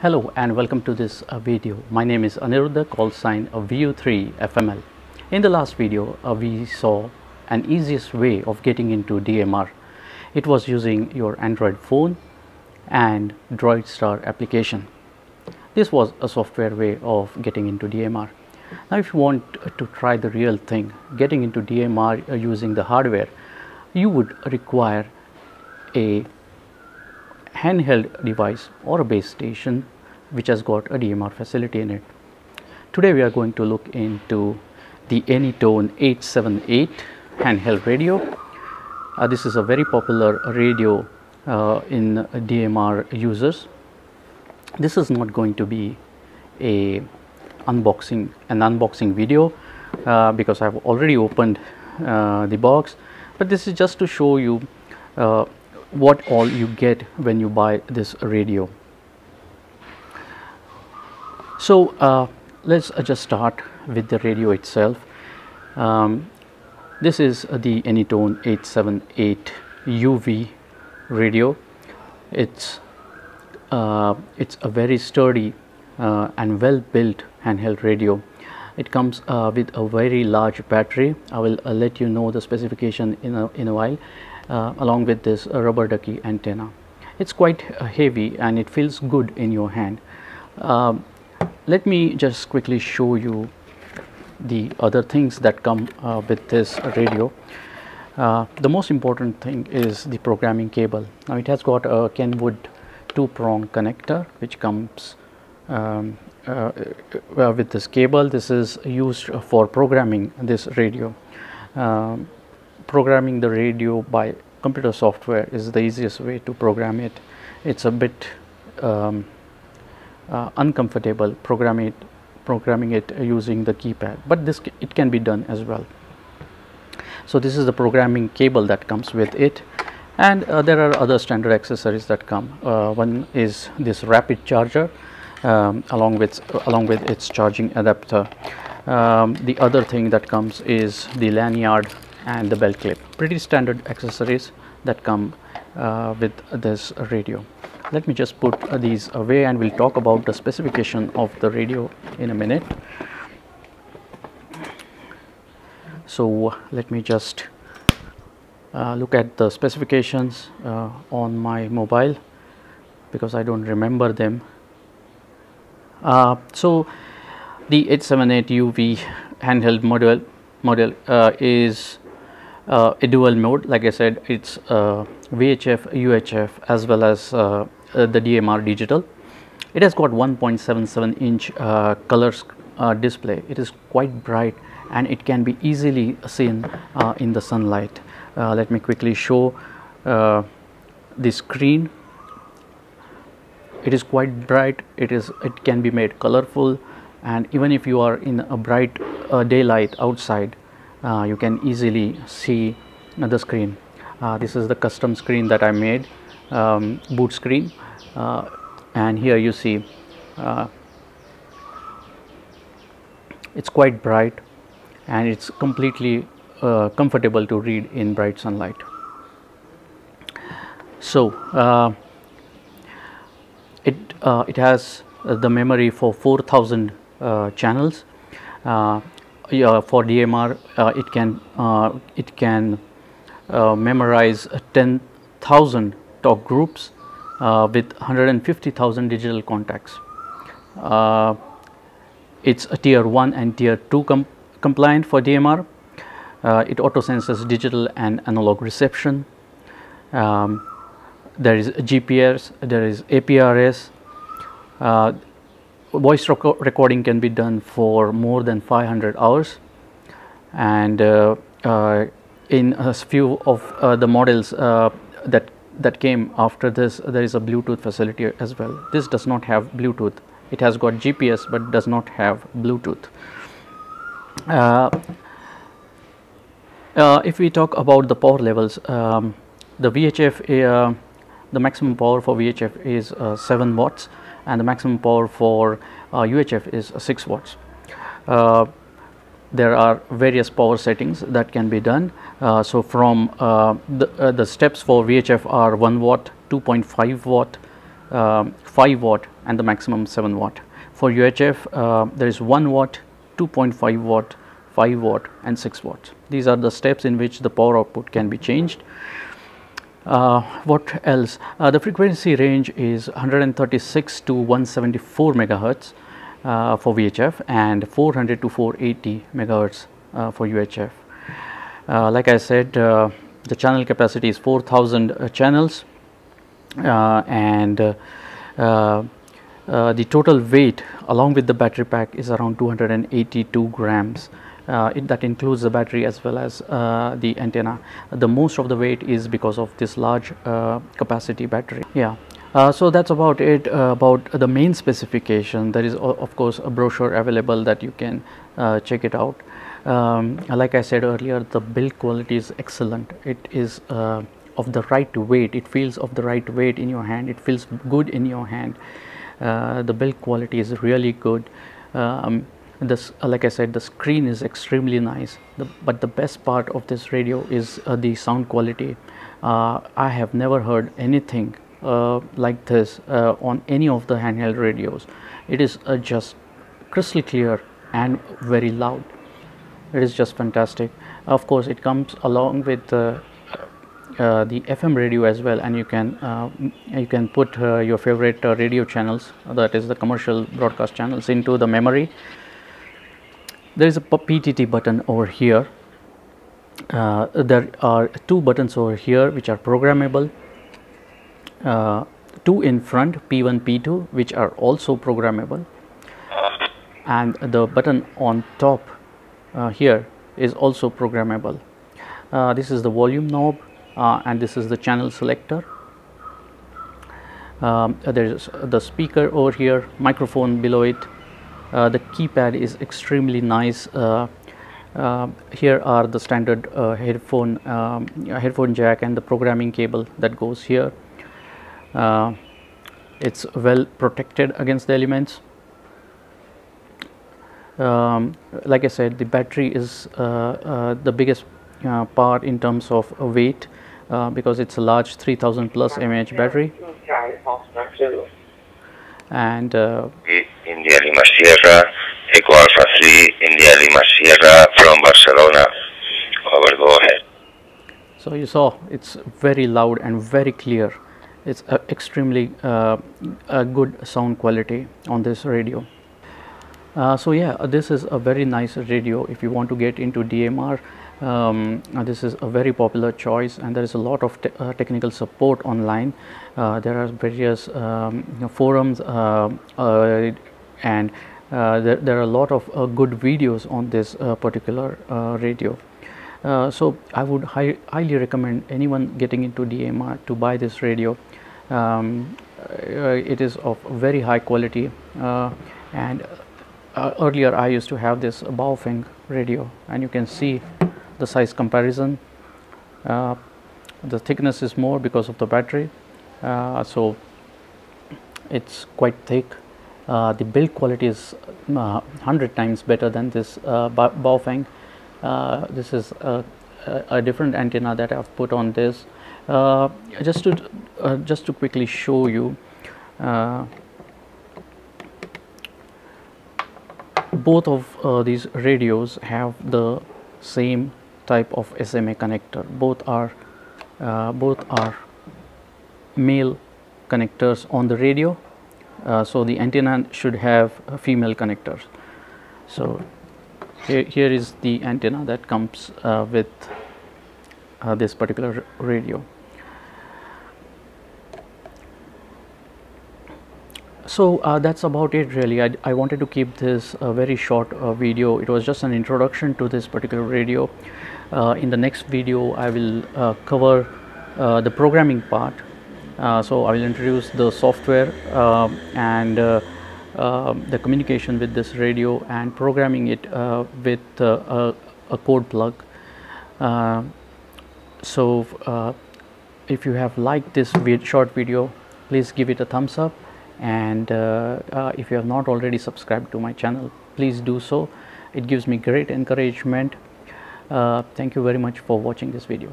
Hello and welcome to this video. My name is Aniruddha, call sign VU3 FML. In the last video, we saw an easiest way of getting into DMR. It was using your Android phone and DroidStar application. This was a software way of getting into DMR. Now if you want to try the real thing, getting into DMR using the hardware, you would require a handheld device or a base station which has got a DMR facility in it. Today we are going to look into the Anytone 878 handheld radio. This is a very popular radio in DMR users. This is not going to be an unboxing video because I have already opened the box, but this is just to show you what all you get when you buy this radio. So let's just start with the radio itself. This is the Anytone 878UV radio. It's a very sturdy and well built handheld radio. It comes with a very large battery. I will let you know the specification in a while, along with this rubber ducky antenna. It's quite heavy and it feels good in your hand. Let me just quickly show you the other things that come with this radio. The most important thing is the programming cable. Now it has got a Kenwood 2-prong connector which comes with this cable. This is used for programming this radio. Programming the radio by computer software is the easiest way to program it. It's a bit uncomfortable programming it using the keypad, but it can be done as well. So this is the programming cable that comes with it, and there are other standard accessories that come. One is this rapid charger along with its charging adapter. The other thing that comes is the lanyard and the belt clip. Pretty standard accessories that come with this radio. Let me just put these away and we'll talk about the specification of the radio in a minute. So let me just look at the specifications on my mobile because I don't remember them. So the 878UV handheld model is a dual mode. Like I said, it's VHF, UHF as well as the DMR digital. It has got 1.77 inch color display. It is quite bright and it can be easily seen in the sunlight. Let me quickly show the screen. It is quite bright. It can be made colorful, and even if you are in a bright daylight outside, you can easily see the screen. This is the custom screen that I made, boot screen, and here you see it's quite bright and it's completely comfortable to read in bright sunlight. So it has the memory for 4,000 channels. For DMR, it can memorize 10,000 talk groups with 150,000 digital contacts. It's a tier 1 and tier 2 compliant for DMR. It auto senses digital and analog reception. There is GPS, there is APRS. Voice recording can be done for more than 500 hours, and in a few of the models that came after this, there is a Bluetooth facility as well. This does not have Bluetooth. It has got GPS but does not have Bluetooth. If we talk about the power levels, the VHF, the maximum power for VHF is 7 watts, and the maximum power for UHF is 6 watts. There are various power settings that can be done. So from the steps for VHF are 1 watt, 2.5 watt, 5 watt and the maximum 7 watt. For UHF there is 1 watt, 2.5 watt, 5 watt and 6 watts. These are the steps in which the power output can be changed. What else? The frequency range is 136 to 174 megahertz for VHF and 400 to 480 megahertz for UHF. Like I said, the channel capacity is 4000 channels, and the total weight along with the battery pack is around 282 grams. That includes the battery as well as the antenna. The most of the weight is because of this large capacity battery. Yeah. So that's about it about the main specification. There is of course a brochure available that you can check it out. Like I said earlier, the build quality is excellent. It is of the right weight. It feels of the right weight in your hand. It feels good in your hand. The build quality is really good. Like I said, the screen is extremely nice. But the best part of this radio is the sound quality. I have never heard anything like this on any of the handheld radios. It is just crystal clear and very loud. It is just fantastic. Of course, it comes along with the FM radio as well, and you can put your favorite radio channels, that is the commercial broadcast channels, into the memory. There is a PTT button over here. There are 2 buttons over here which are programmable. 2 in front, P1, P2, which are also programmable, and the button on top here is also programmable. This is the volume knob, and this is the channel selector. There is the speaker over here, microphone below it. The keypad is extremely nice. Here are the standard headphone jack and the programming cable that goes here. It's well protected against the elements. Like I said, the battery is the biggest part in terms of weight, because it's a large 3000 plus mAh battery. And India Lima Sierra, Echo Alpha 3, India Lima Sierra from Barcelona. Over, go ahead. So you saw it's very loud and very clear. It's extremely good sound quality on this radio. So yeah, this is a very nice radio if you want to get into DMR. This is a very popular choice, and there is a lot of technical support online. There are various forums, and there are a lot of good videos on this particular radio. So I would highly recommend anyone getting into DMR to buy this radio. It is of very high quality, and earlier I used to have this Baofeng radio, and you can see the size comparison. The thickness is more because of the battery, so it's quite thick. The build quality is 100 times better than this Baofeng. This is a different antenna that I've put on this. Just to quickly show you, both of these radios have the same type of SMA connector. Both are male connectors on the radio, so the antenna should have female connectors. So here is the antenna that comes with this particular radio. So that's about it really. I wanted to keep this a very short video. It was just an introduction to this particular radio. In the next video I will cover the programming part. So I will introduce the software and the communication with this radio and programming it with a code plug. So if you have liked this short video, please give it a thumbs up, and if you have not already subscribed to my channel, please do so. It gives me great encouragement. Thank you very much for watching this video.